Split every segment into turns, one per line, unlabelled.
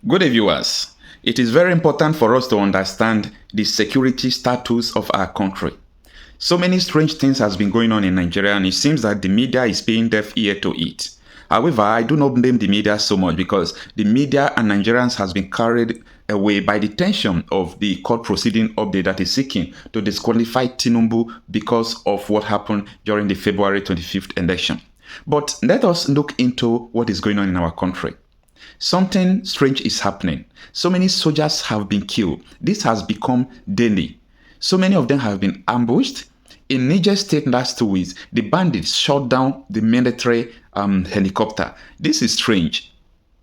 Good day, viewers. It is very important for us to understand the security status of our country. So many strange things has been going on in Nigeria, and it seems that the media is paying deaf ear to it. However, I do not blame the media so much because the media and Nigerians has been carried away by the tension of the court proceeding update that is seeking to disqualify Tinubu because of what happened during the February 25th election. But let us look into what is going on in our country. Something strange is happening. So many soldiers have been killed. This has become daily. So many of them have been ambushed. In Niger State last 2 weeks, the bandits shot down the military helicopter. This is strange.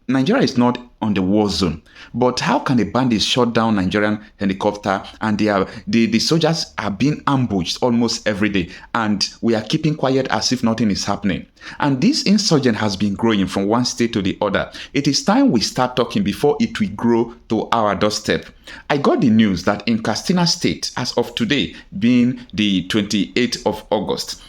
Nigeria is not on the war zone, but how can the bandits shut down Nigerian helicopter and the soldiers are being ambushed almost every day, and we are keeping quiet as if nothing is happening? And this insurgent has been growing from one state to the other. It is time we start talking before it will grow to our doorstep. I got the news that in Katsina State, as of today, being the 28th of August,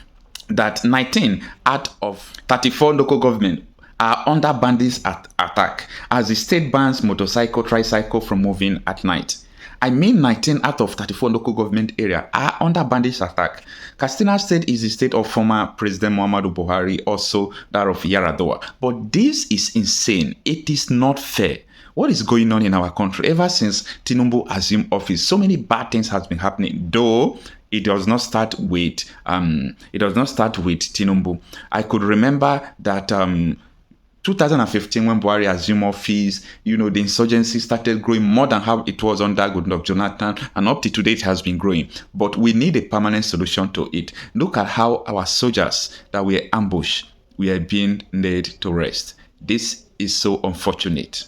that 19 out of 34 local government are under bandits attack as the state bans motorcycle, tricycle from moving at night. I mean 19 out of 34 local government area are under bandits attack. Katsina State is the state of former President Muhammadu Buhari, also that of Yar'Adua. But this is insane. It is not fair. What is going on in our country? Ever since Tinubu assumed office, so many bad things has been happening, though it does not start with Tinubu. I could remember that 2015, when Buhari assumed office, the insurgency started growing more than how it was under Goodluck Jonathan, and up to today it has been growing. But we need a permanent solution to it. Look at how our soldiers that were ambushed were being laid to rest. This is so unfortunate.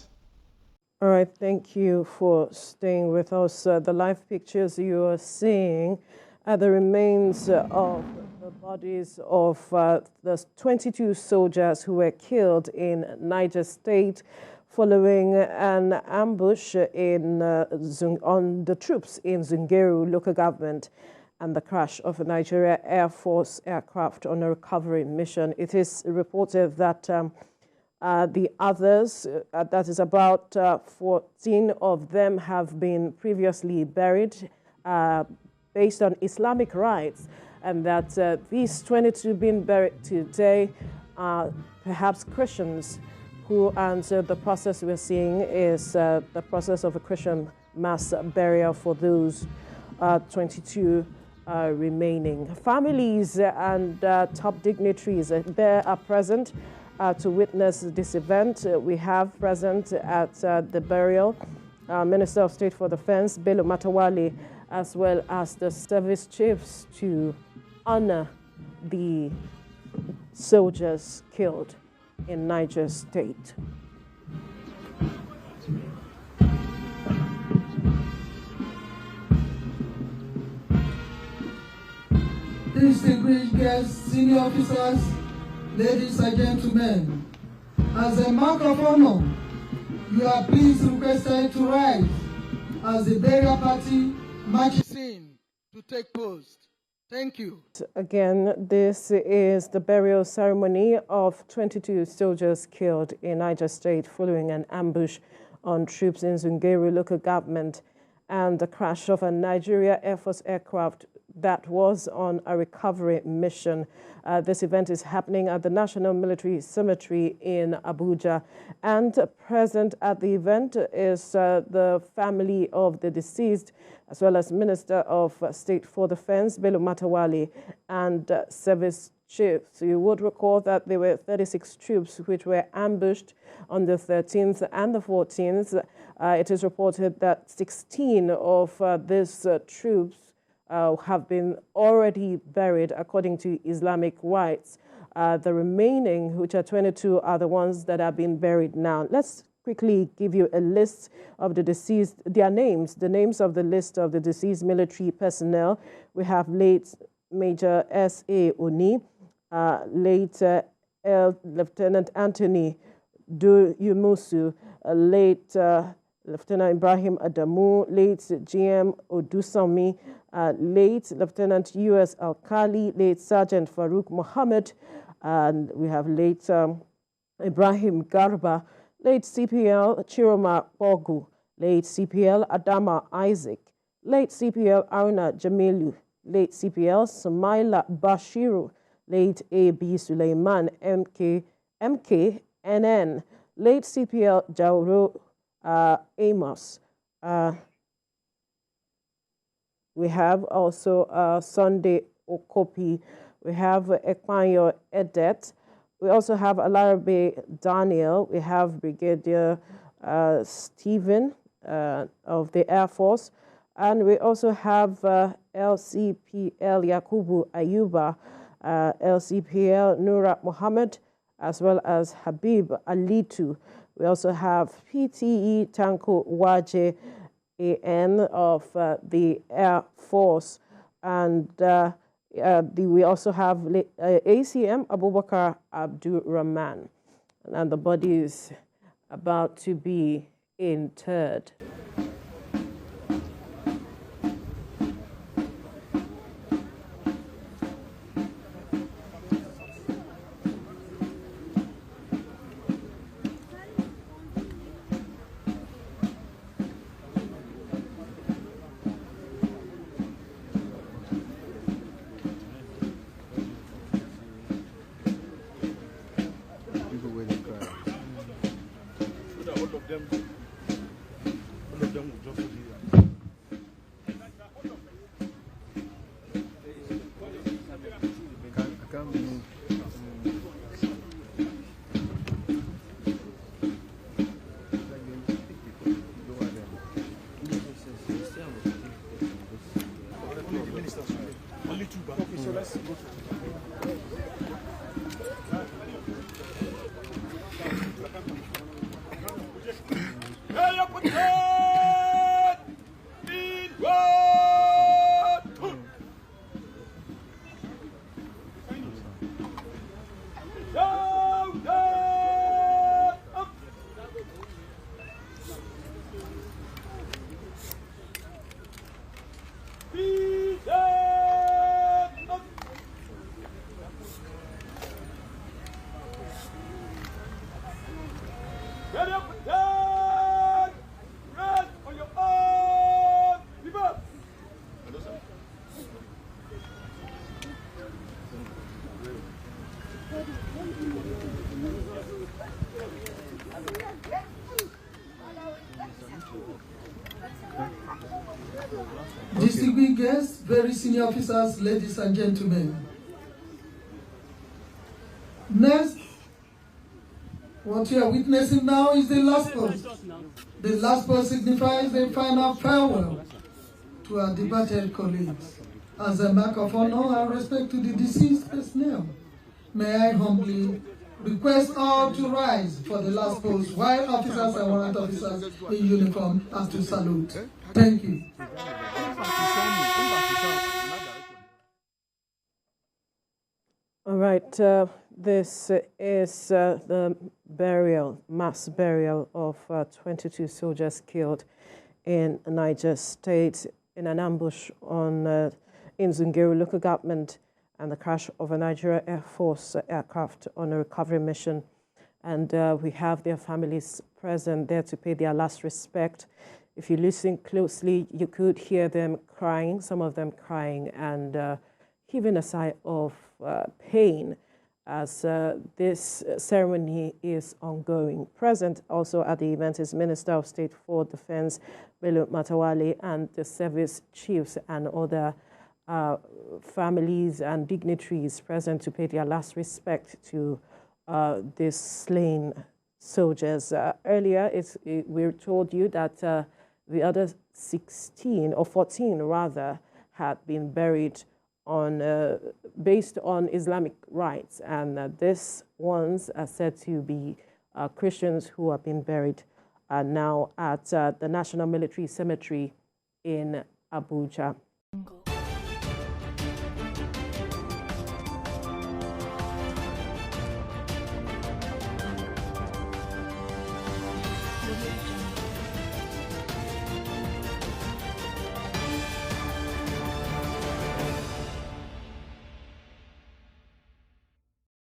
All right, thank you for staying with us. The live pictures you are seeing are the remains of the bodies of the 22 soldiers who were killed in Niger State following an ambush on the troops in Zungeru local government and the crash of a Nigeria Air Force aircraft on a recovery mission. It is reported that the others, that is about 14 of them, have been previously buried based on Islamic rites, and that these 22 being buried today are perhaps Christians and the process we're seeing is the process of a Christian mass burial for those 22 remaining. Families and top dignitaries there are present to witness this event. We have present at the burial Minister of State for Defense, Bello Matawale, as well as the service chiefs to honor the soldiers killed in Niger State.
Distinguished guests, senior officers, ladies and gentlemen, as a mark of honor, you are please requested to rise as the burial party marches in to take post. Thank you.
Again, this is the burial ceremony of 22 soldiers killed in Niger State following an ambush on troops in Zungeru local government and the crash of a Nigeria Air Force aircraft that was on a recovery mission. This event is happening at the National Military Cemetery in Abuja. And present at the event is the family of the deceased, as well as Minister of State for Defense, Bello Matawale, and service chiefs. You would recall that there were 36 troops which were ambushed on the 13th and the 14th. It is reported that 16 of these troops have been already buried according to Islamic rites. The remaining, which are 22, are the ones that have been buried now. Let's quickly give you a list of the deceased, their names, the names of the list of the deceased military personnel. We have late Major S.A. Oni, late Lieutenant Anthony Yumusu, late Lieutenant Ibrahim Adamu, late GM Odusami, late Lieutenant U.S. Alkali, late Sergeant Farouk Mohammed, and we have late Ibrahim Garba, late CPL Chiroma Bogu, late CPL Adama Isaac, late CPL Aruna Jamilu, late CPL Samaila Bashiru, late AB Suleiman MKNN, late CPL Jauro Amos. We have also Sunday Okopi. We have Ekpanyo Edet. We also have Alarabe Daniel. We have Brigadier Stephen of the Air Force. And we also have LCPL Yakubu Ayuba, LCPL Nurat Mohammed, as well as Habib Alitu. We also have PTE Tanko Waje AN of the Air Force. And we also have ACM Abubakar Abdul Rahman. And the body is about to be interred.
Distinguished guests, very senior officers, ladies and gentlemen. Next, what you are witnessing now is the last post. The last post signifies the final farewell to our departed colleagues. As a mark of honor and respect to the deceased personnel, may I humbly request all to rise for the last post while officers and warrant officers in uniform are to salute. Thank you.
All right, this is the mass burial of 22 soldiers killed in Niger State in an ambush in Zungeru local government, and the crash of a Nigerian Air Force aircraft on a recovery mission. And we have their families present there to pay their last respect. If you listen closely, you could hear them crying, some of them crying, and heaving a sigh of pain as this ceremony is ongoing. Present also at the event is Minister of State for Defense, Bello Matawale, and the service chiefs and other families and dignitaries present to pay their last respect to these slain soldiers. Earlier, we told you that the other 16, or 14 rather, had been buried based on Islamic rites, and these ones are said to be Christians who have been buried now at the National Military Cemetery in Abuja.